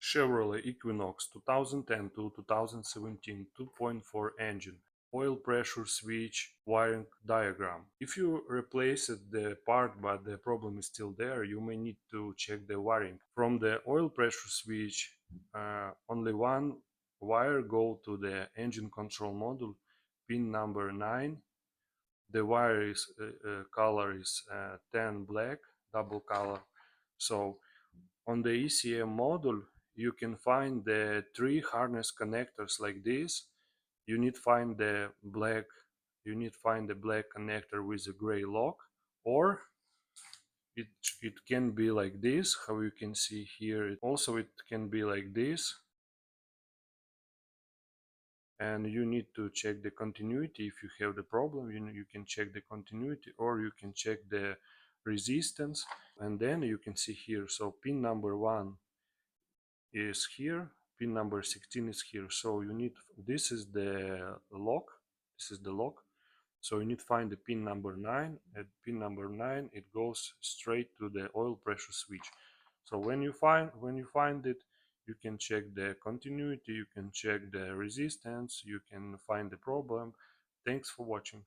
Chevrolet Equinox 2010 to 2017 2.4 engine. Oil pressure switch wiring diagram. If you replaced the part but the problem is still there, you may need to check the wiring. From the oil pressure switch, only one wire go to the engine control module, pin number 9. The wire is color is tan black, double color. So on the ECM module, you can find the three harness connectors like this. You need find the black. You need find the black connector with a gray lock, or it can be like this. How you can see here. Also, it can be like this. And you need to check the continuity. If you have the problem, you can check the continuity, or you can check the resistance, and then you can see here. So pin number 1 is here, pin number 16 is here. So you need, this is the lock, so you need to find the pin number 9. At pin number 9 it goes straight to the oil pressure switch. So when you find it, you can check the continuity, you can check the resistance, you can find the problem. Thanks for watching.